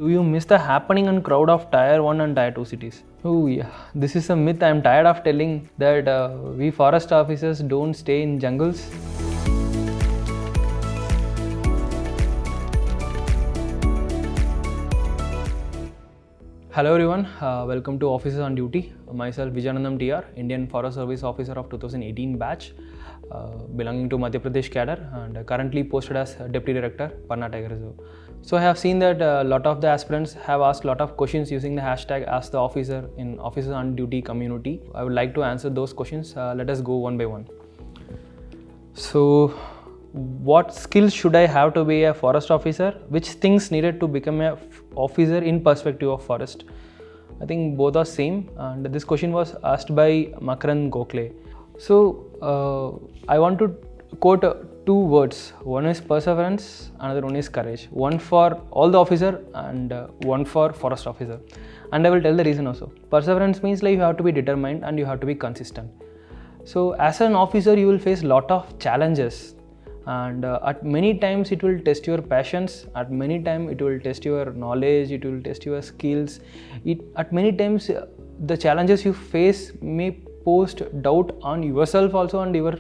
Do you miss the happening and crowd of Tier 1 and Tier 2 cities? Oh yeah, this is a myth I am tired of telling, that we forest officers don't stay in jungles. Hello everyone, welcome to Officers on Duty. Myself Vejayanantham TR, Indian Forest Service Officer of 2018 batch, belonging to Madhya Pradesh cadre and currently posted as Deputy Director, Panna Tiger Reserve. So I have seen that a lot of the aspirants have asked a lot of questions using the hashtag Ask the Officer in Officers on Duty community. I would like to answer those questions. Let us go one by one. So, what skills should I have to be a forest officer? Which things needed to become a officer in perspective of forest? I think both are same, and this question was asked by Makaran Gokhale. So I want to quote two words. One is perseverance, another one is courage. One for all the officer and one for forest officer. And I will tell the reason also. Perseverance means like you have to be determined and you have to be consistent. So as an officer you will face lot of challenges, and at many times it will test your passions, at many times it will test your knowledge, it will test your skills. At many times the challenges you face may post doubt on yourself also and your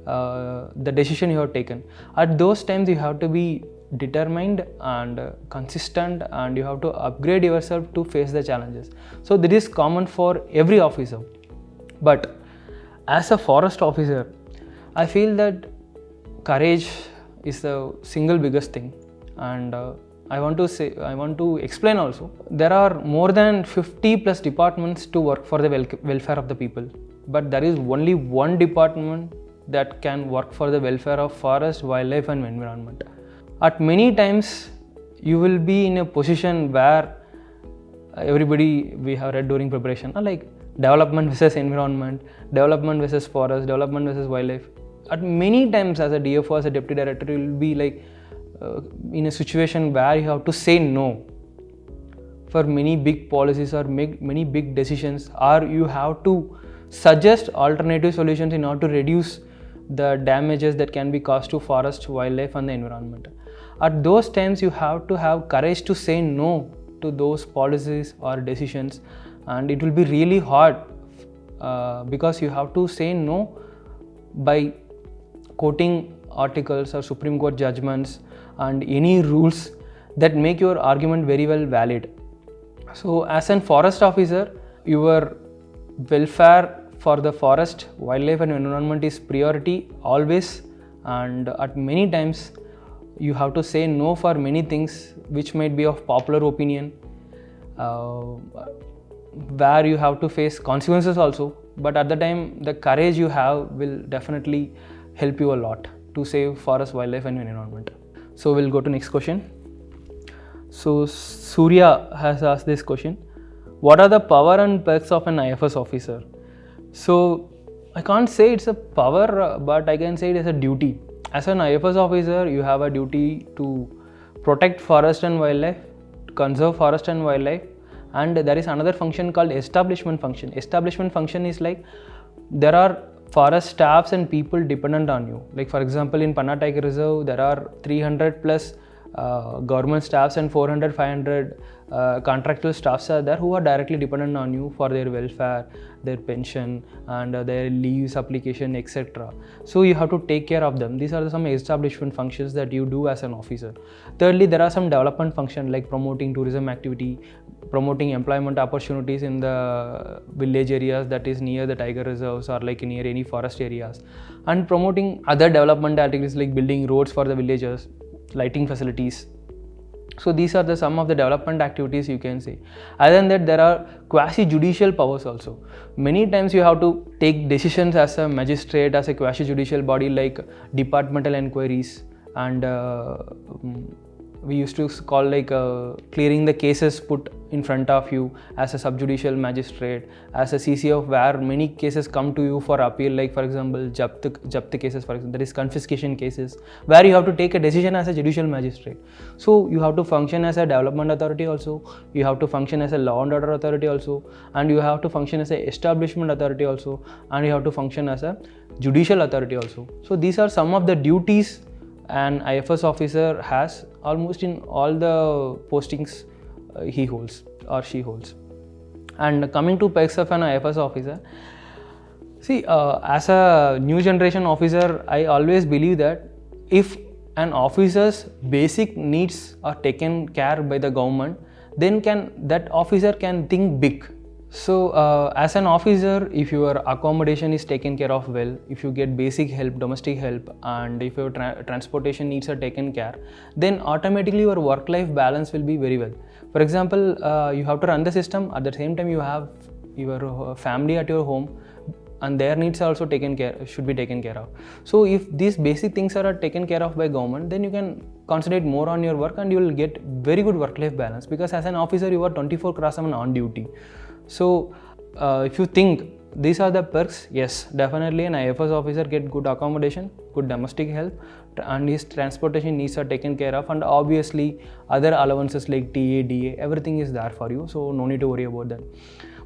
the decision you have taken. At those times you have to be determined and consistent, and you have to upgrade yourself to face the challenges. So this is common for every officer. But as a forest officer, I feel that courage is the single biggest thing, and I want to explain also. There are more than 50 plus departments to work for the welfare of the people, but there is only one department that can work for the welfare of forest, wildlife and environment. At many times you will be in a position where everybody we have read during preparation, like development versus environment, development versus forest, development versus wildlife. At many times as a DFO, as a Deputy Director, you will be like in a situation where you have to say no for many big policies or make many big decisions, or you have to suggest alternative solutions in order to reduce the damages that can be caused to forest, wildlife and the environment. At those times you have to have courage to say no to those policies or decisions, and it will be really hard because you have to say no by quoting articles or Supreme Court judgments and any rules that make your argument very well valid. So as a forest officer, your welfare for the forest, wildlife and environment is priority always, and at many times you have to say no for many things which might be of popular opinion, where you have to face consequences also, but at the time the courage you have will definitely help you a lot to save forest, wildlife and environment. So we'll go to next question. So Surya has asked this question: what are the power and perks of an IFS officer? So I can't say it's a power, but I can say it as a duty. As an IFS officer, you have a duty to protect forest and wildlife, to conserve forest and wildlife, and there is another function called establishment function. Establishment function is like there are forest staffs and people dependent on you. Like for example, in Panna Tiger Reserve, there are 300 plus government staffs and 400-500 contractual staffs are there who are directly dependent on you for their welfare, their pension and their leaves application, etc. So you have to take care of them. These are some establishment functions that you do as an officer. Thirdly, there are some development functions like promoting tourism activity, promoting employment opportunities in the village areas that is near the tiger reserves or like near any forest areas, and promoting other development activities like building roads for the villagers, lighting facilities. So these are some of the development activities you can say. Other than that, there are quasi-judicial powers also. Many times you have to take decisions as a magistrate, as a quasi-judicial body, like departmental inquiries, and we used to call like clearing the cases put in front of you as a subjudicial magistrate, as a CCF, where many cases come to you for appeal, like for example japt cases, for example, that is confiscation cases, where you have to take a decision as a judicial magistrate. So you have to function as a development authority also, you have to function as a law and order authority also, and you have to function as a establishment authority also, and you have to function as a judicial authority also. So these are some of the duties an IFS officer has almost in all the postings he holds or she holds. And coming to perks of an IFS officer, see, as a new generation officer, I always believe that if an officer's basic needs are taken care by the government, then that officer can think big. So as an officer, if your accommodation is taken care of well, if you get basic help, domestic help, and if your transportation needs are taken care, then automatically your work-life balance will be very well. For example, you have to run the system, at the same time you have your family at your home, and their needs are also should be taken care of. So if these basic things are taken care of by government, then you can concentrate more on your work and you will get very good work-life balance, because as an officer you are 24/7 on duty. So if you think these are the perks, yes, definitely an IFS officer get good accommodation, good domestic help, and his transportation needs are taken care of, and obviously other allowances like TA, DA, everything is there for you, so no need to worry about that.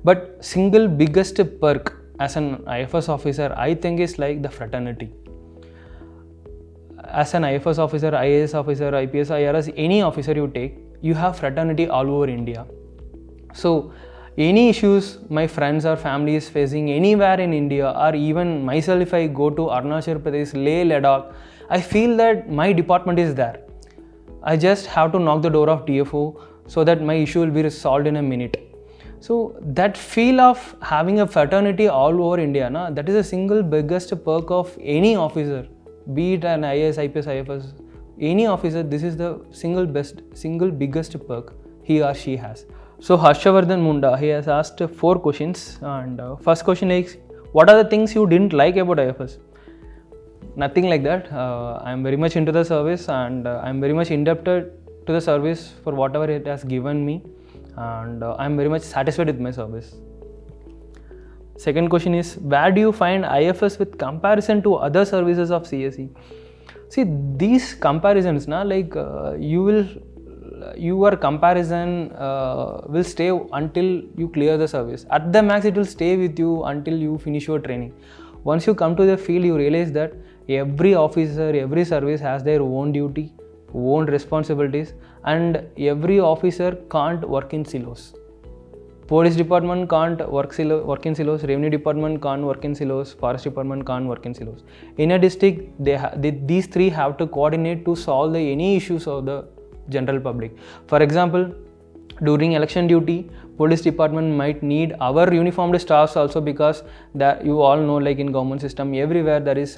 But single biggest perk as an IFS officer, I think, is like the fraternity. As an IFS officer, IAS officer, IPS, IRS, any officer you take, you have fraternity all over India. So any issues my friends or family is facing anywhere in India, or even myself, if I go to Arunachal Pradesh, Leh, Ladakh, I feel that my department is there. I just have to knock the door of DFO so that my issue will be resolved in a minute. So that feel of having a fraternity all over India, that is the single biggest perk of any officer, be it an IAS, IPS, IFS, any officer. This is the single biggest perk he or she has. So Harshavardhan Munda, he has asked 4 questions, and first question is, what are the things you didn't like about IFS? Nothing like that. I am very much into the service, and I am very much indebted to the service for whatever it has given me, and I am very much satisfied with my service. Second question is, where do you find IFS with comparison to other services of CSE? See, these comparisons, your comparison will stay until you clear the service. At the max, it will stay with you until you finish your training. Once you come to the field, you realize that every officer, every service has their own duty, own responsibilities, and every officer can't work in silos. Police department can't work in silos, revenue department can't work in silos, forest department can't work in silos. In a district, these 3 have to coordinate to solve any issues of the general public. For example, during election duty, police department might need our uniformed staffs also, because that you all know, like in government system, everywhere there is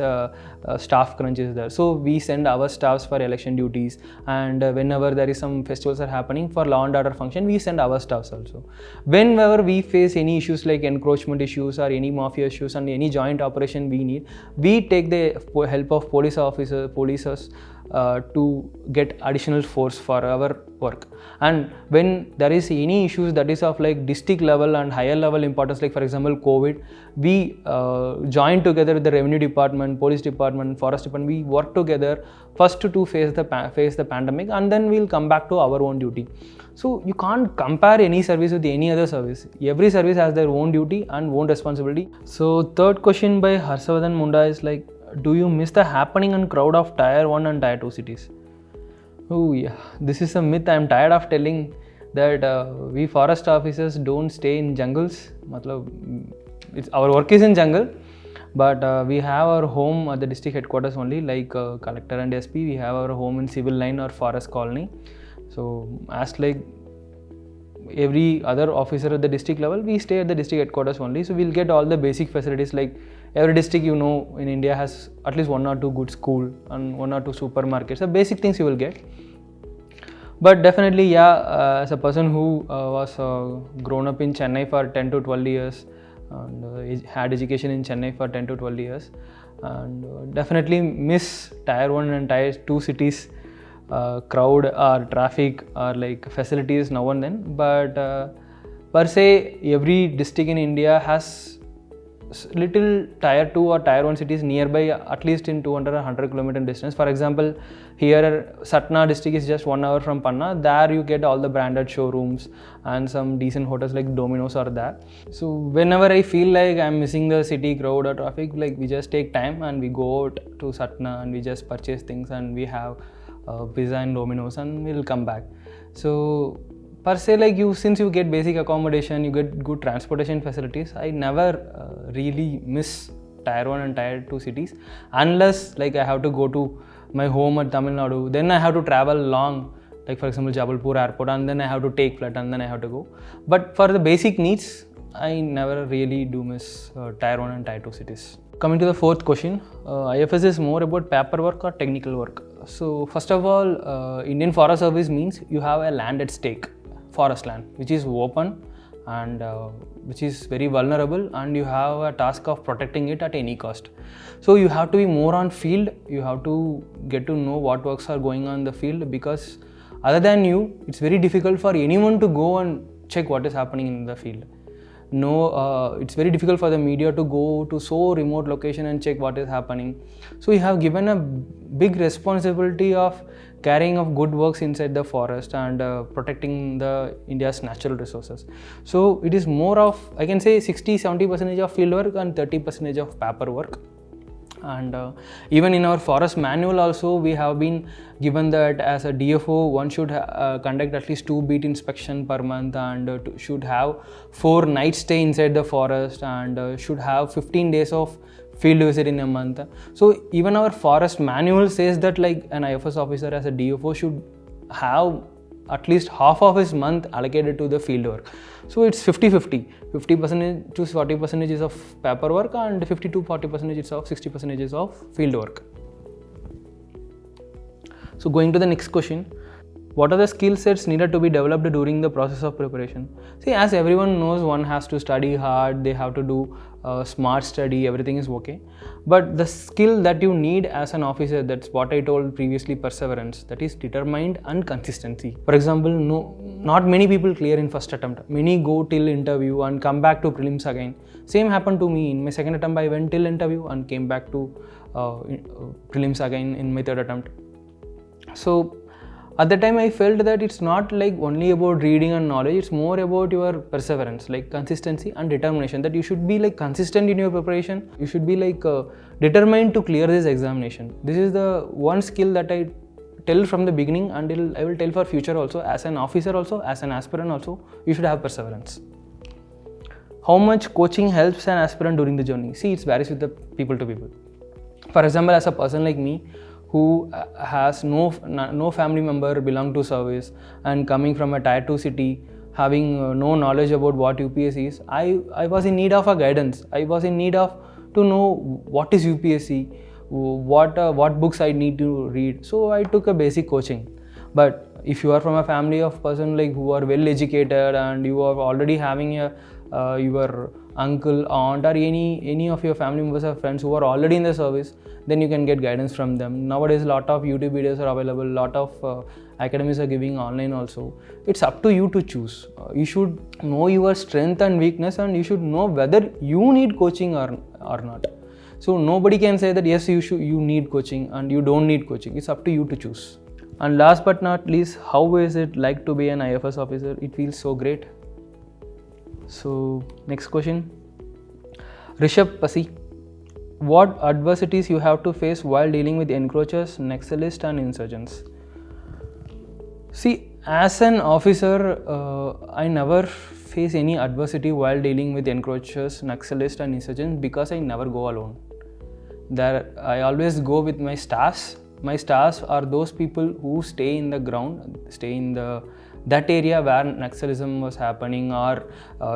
staff crunches there. So we send our staffs for election duties, and whenever there is some festivals are happening for law and order function, we send our staffs also. Whenever we face any issues like encroachment issues or any mafia issues and any joint operation we need, we take the help of policers to get additional force for our work. And when there is any issues that is of like district level and higher level importance, like for example COVID, we join together with the revenue department, police department, forest department. We work together first to face the pandemic, and then we'll come back to our own duty. So you can't compare any service with any other service. Every service has their own duty and own responsibility. So third question by Harshavardhan Munda is like, do you miss the happening and crowd of Tier 1 and Tier 2 cities? Oh yeah, this is a myth. I am tired of telling that we forest officers don't stay in jungles. Our work is in jungle, but we have our home at the district headquarters only, like collector and SP. We have our home in civil line or forest colony. So as like every other officer at the district level, we stay at the district headquarters only. So we'll get all the basic facilities, like every district in India has at least 1 or 2 good school and 1 or 2 supermarkets. The basic things you will get. But definitely, as a person who was grown up in Chennai for 10 to 12 years and had education in Chennai for 10 to 12 years, and definitely miss Tier 1 and Tier 2 cities crowd or traffic or like facilities now and then. But per se, every district in India has little Tier 2 or Tier 1 cities nearby, at least in 200 or 100 kilometer distance. For example, here Satna district is just 1 hour from Panna. There you get all the branded showrooms and some decent hotels like Domino's are there. So whenever I feel like I'm missing the city crowd or traffic, like we just take time and we go out to Satna and we just purchase things and we have pizza and Domino's and we'll come back. So per se, like since you get basic accommodation, you get good transportation facilities, I never really miss tier 1 and tier 2 cities, unless like I have to go to my home at Tamil Nadu, then I have to travel long, like for example Jabalpur airport, and then I have to take flight and then I have to go. But for the basic needs, I never really do miss tier 1 and tier 2 cities. Coming to the fourth question, IFS is more about paperwork or technical work? So first of all, Indian Forest Service means you have a land at stake, forest land, which is open and which is very vulnerable, and you have a task of protecting it at any cost. So you have to be more on field, you have to get to know what works are going on in the field, because other than you, it's very difficult for anyone to go and check what is happening in the field. It's very difficult for the media to go to so remote location and check what is happening. So you have given a big responsibility of carrying of good works inside the forest and protecting the India's natural resources. So it is more of, I can say 60-70% of field work and 30% of paper work. And even in our forest manual also, we have been given that as a DFO, one should conduct at least 2 beat inspection per month, and should have 4 night stay inside the forest, and should have 15 days of field visit in a month. So even our forest manual says that like an IFS officer as a DFO should have at least half of his month allocated to the field work. So it's 50-50. 50% to 40% is of paper work, and 50 to 40% is of 60% is of field work. So going to the next question, what are the skill sets needed to be developed during the process of preparation? See, as everyone knows, one has to study hard, they have to do smart study, everything is okay. But the skill that you need as an officer, that's what I told previously, perseverance, that is determined and consistency. For example, not many people clear in first attempt. Many go till interview and come back to prelims again. Same happened to me. In my second attempt, I went till interview and came back to prelims again in my third attempt. So at the time I felt that it's not like only about reading and knowledge, it's more about your perseverance, like consistency and determination, that you should be like consistent in your preparation, you should be like determined to clear this examination. This is the one skill that I tell from the beginning, and I will tell for future also, as an officer also, as an aspirant also, you should have perseverance. How much coaching helps an aspirant during the journey? See, it varies with the people to people. For example, as a person like me, who has no family member belong to service, and coming from a tier 2 city, having no knowledge about what UPSC is, I was in need of a guidance. I was in need of to know what is UPSC, what books I need to read. So I took a basic coaching. But if you are from a family of person like who are well educated, and you are already having your uncle, aunt, or any of your family members or friends who are already in the service, then you can get guidance from them. Nowadays, a lot of YouTube videos are available, a lot of academies are giving online also. It's up to you to choose. You should know your strength and weakness, and you should know whether you need coaching or not. So nobody can say that yes, you need coaching and you don't need coaching. It's up to you to choose. And last but not least, how is it like to be an IFS officer? It feels so great. So next question, Rishabh Pasi, what adversities you have to face while dealing with encroachers, naxalists and insurgents? See, as an officer, I never face any adversity while dealing with encroachers, naxalists and insurgents, because I never go alone. I always go with my staffs. My staffs are those people who stay in the ground, stay in that area where naxalism was happening or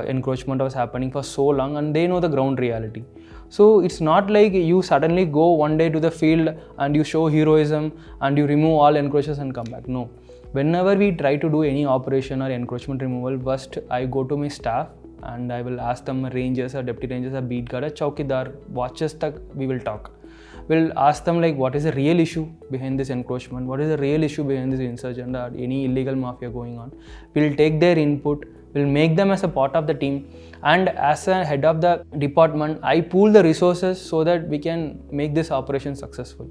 encroachment was happening for so long, and they know the ground reality. So it's not like you suddenly go one day to the field and you show heroism and you remove all encroachers and come back. No. Whenever we try to do any operation or encroachment removal, first I go to my staff and I will ask them, rangers or deputy rangers or beat guard or chowkidar, watches tak we will talk. We'll ask them like what is the real issue behind this encroachment, what is the real issue behind this insurgent or any illegal mafia going on. We'll take their input, we'll make them as a part of the team, and as a head of the department, I pool the resources so that we can make this operation successful.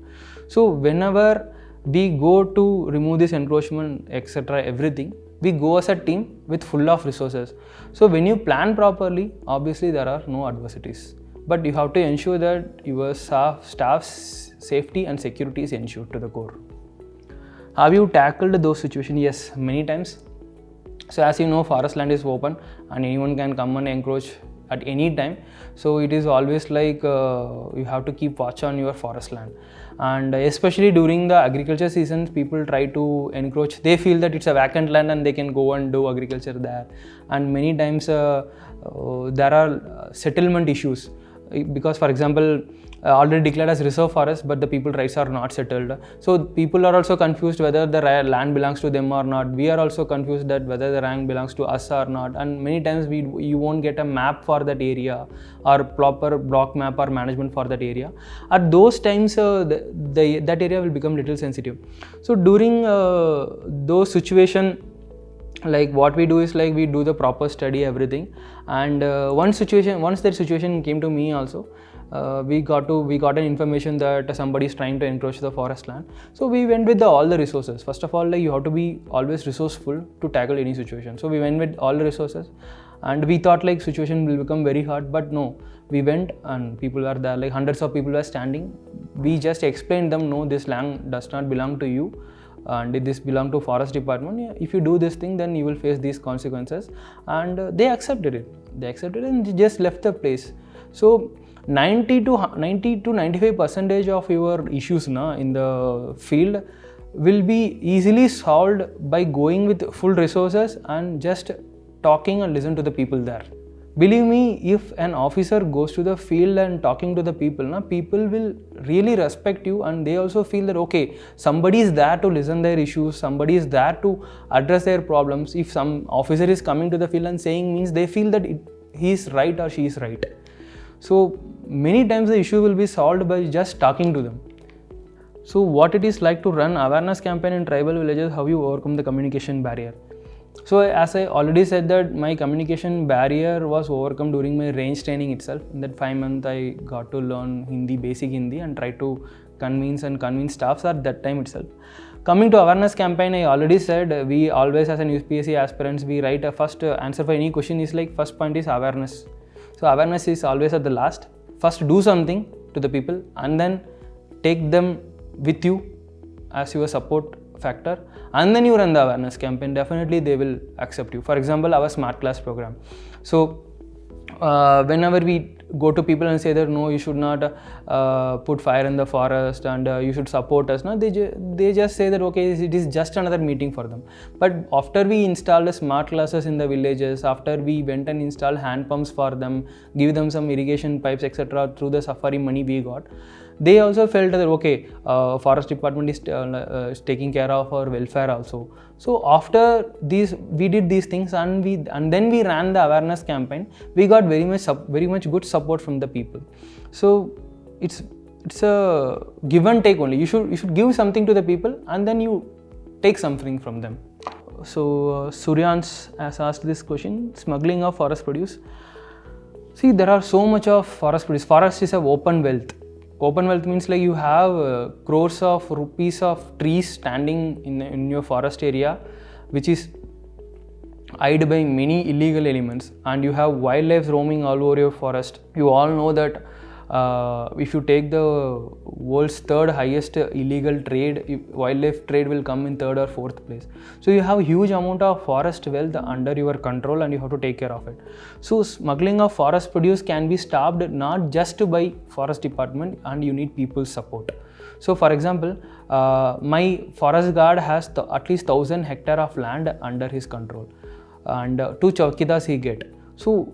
So whenever we go to remove this encroachment, etc., everything, we go as a team with full of resources. So when you plan properly, obviously there are no adversities. But you have to ensure that your staff's safety and security is ensured to the core. Have you tackled those situations? Yes, many times. So as you know, forest land is open and anyone can come and encroach at any time. So it is always like you have to keep watch on your forest land. And especially during the agriculture seasons, people try to encroach. They feel that it's a vacant land and they can go and do agriculture there. And many times there are settlement issues, because for example, already declared as reserve forest, but the people rights are not settled. So people are also confused whether the land belongs to them or not. We are also confused that whether the land belongs to us or not. And many times you won't get a map for that area or proper block map or management for that area. At those times, that area will become little sensitive. So during those situations, like what we do is like we do the proper study, everything. And once that situation came to me also, we got an information that somebody is trying to encroach the forest land. So we went with all the resources. First of all, like you have to be always resourceful to tackle any situation. So we went with all the resources, and we thought like situation will become very hard, but no, we went and people were there, like hundreds of people were standing. We just explained them, no, this land does not belong to you, and this belong to forest department. If you do this thing, then you will face these consequences. And they accepted it and they just left the place. So 90 to 95% of your issues in the field will be easily solved by going with full resources and just talking and listen to the people there. Believe me, if an officer goes to the field and talking to the people, people will really respect you, and they also feel that okay, somebody is there to listen their issues, somebody is there to address their problems. If some officer is coming to the field and saying, means they feel that he is right or she is right. So many times the issue will be solved by just talking to them. So what it is like to run awareness campaign in tribal villages, how you overcome the communication barrier. So as I already said that my communication barrier was overcome during my range training itself. In that 5 months I got to learn Hindi, basic Hindi, and try to convince staffs at that time itself. Coming to awareness campaign, I already said we always as an UPSC aspirants, we write a first answer for any question is like first point is awareness. So awareness is always at the last. First do something to the people and then take them with you as your support factor, and then you run the awareness campaign. Definitely they will accept you. For example, our smart class program. So whenever we go to people and say that no, you should not put fire in the forest and you should support us, they just say that okay, it is just another meeting for them. But after we installed smart classes in the villages, after we went and installed hand pumps for them, give them some irrigation pipes etc. through the safari money we got, they also felt that okay, forest department is taking care of our welfare also. So after these, we did these things and then we ran the awareness campaign. We got very much good support from the people. So it's a give and take only. You should give something to the people and then you take something from them. So Suryans has asked this question: smuggling of forest produce. See, there are so much of forest produce. Forest is an open wealth. Open wealth means like you have crores of rupees of trees standing in your forest area, which is eyed by many illegal elements, and you have wildlife roaming all over your forest. You all know that if you take the world's third highest illegal trade, wildlife trade will come in third or fourth place. So you have huge amount of forest wealth under your control and you have to take care of it. So smuggling of forest produce can be stopped not just by forest department, and you need people's support. So for example, my forest guard has at least 1,000 hectares of land under his control, and 2 chowkidas he get. So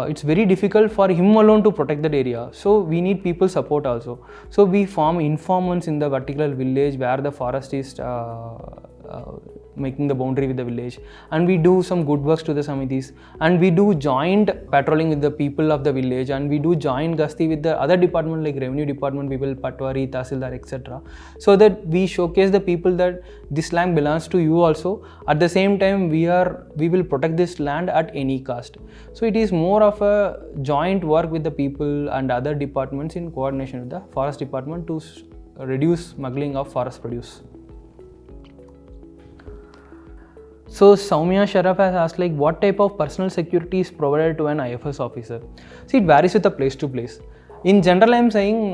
it's very difficult for him alone to protect that area. So we need people's support also. So we form informants in the particular village where the forest is making the boundary with the village, and we do some good works to the samitis, and we do joint patrolling with the people of the village, and we do joint gasti with the other department like revenue department people, patwari, tahsildar, etc. so that we showcase the people that this land belongs to you also. At the same time, we will protect this land at any cost. So it is more of a joint work with the people and other departments in coordination with the forest department to reduce smuggling of forest produce. So Soumya Sharaf has asked like what type of personal security is provided to an IFS officer. See, it varies with the place to place. In general, I am saying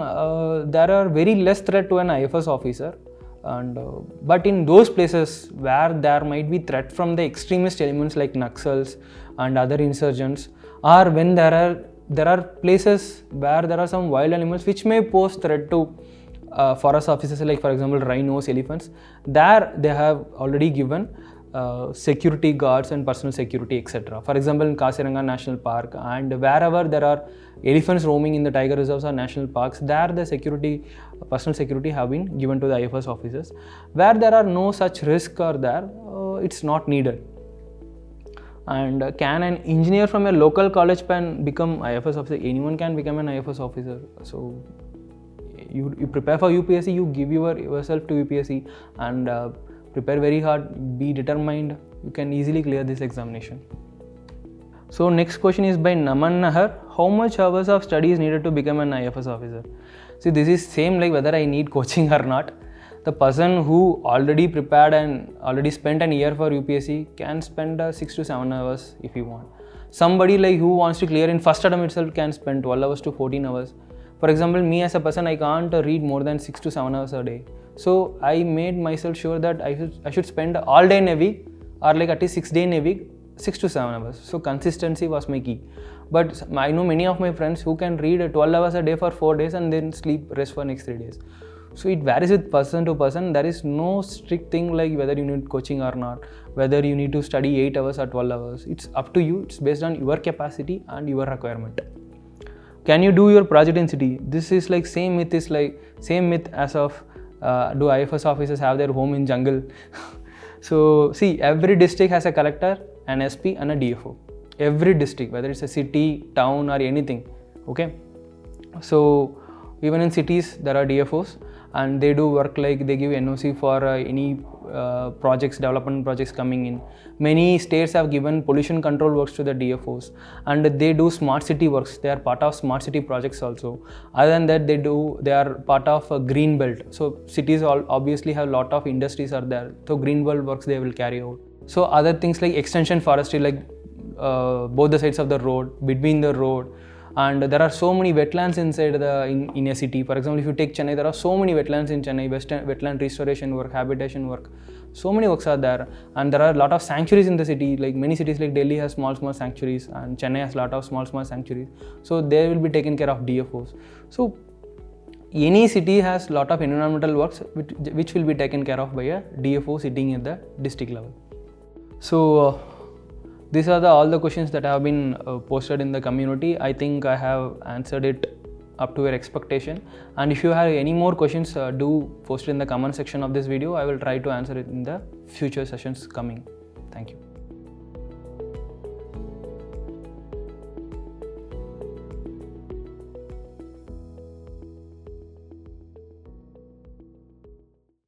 there are very less threat to an IFS officer And but in those places where there might be threat from the extremist elements like naxals and other insurgents, or when there are places where there are some wild animals which may pose threat to forest officers, like for example rhinos, elephants, there they have already given security guards and personal security, etc. For example, in Kaziranga National Park and wherever there are elephants roaming in the tiger reserves or national parks, there the security, personal security have been given to the IFS officers. Where there are no such risk or there, it's not needed. And can an engineer from a local college can become IFS officer? Anyone can become an IFS officer. So you prepare for UPSC, you give yourself to UPSC and prepare very hard, be determined, you can easily clear this examination. So next question is by Naman Nahar. How much hours of study is needed to become an IFS officer? See, this is same like whether I need coaching or not. The person who already prepared and already spent an year for UPSC can spend 6 to 7 hours if you want. Somebody like who wants to clear in first attempt itself can spend 12 hours to 14 hours. For example, me as a person, I can't read more than 6 to 7 hours a day. So I made myself sure that I should spend all day in a week, or like at least 6 days in a week, 6 to 7 hours. So consistency was my key. But I know many of my friends who can read 12 hours a day for 4 days and then sleep, rest for next 3 days. So it varies with person to person. There is no strict thing like whether you need coaching or not, whether you need to study 8 hours or 12 hours. It's up to you. It's based on your capacity and your requirement. Can you do your project in city? This is like same myth as of do IFS officers have their home in jungle? So see, every district has a collector, an SP and a DFO. Every district, whether it's a city, town or anything. Okay. So even in cities there are DFOs and they do work like they give NOC for any projects, development projects coming in. Many states have given pollution control works to the DFOs and they do smart city works. They are part of smart city projects also. Other than that, they are part of a green belt. So cities obviously have a lot of industries are there. So green belt works they will carry out. So other things like extension forestry, like both the sides of the road, between the road. And there are so many wetlands inside in a city. For example, if you take Chennai, there are so many wetlands in Chennai, wetland restoration work, habitation work. So many works are there. And there are a lot of sanctuaries in the city. Like many cities like Delhi has small sanctuaries and Chennai has a lot of small sanctuaries. So they will be taken care of DFOs. So any city has a lot of environmental works which will be taken care of by a DFO sitting at the district level. So these are all the questions that have been posted in the community. I think I have answered it up to your expectation. And if you have any more questions, do post it in the comment section of this video. I will try to answer it in the future sessions coming. Thank you.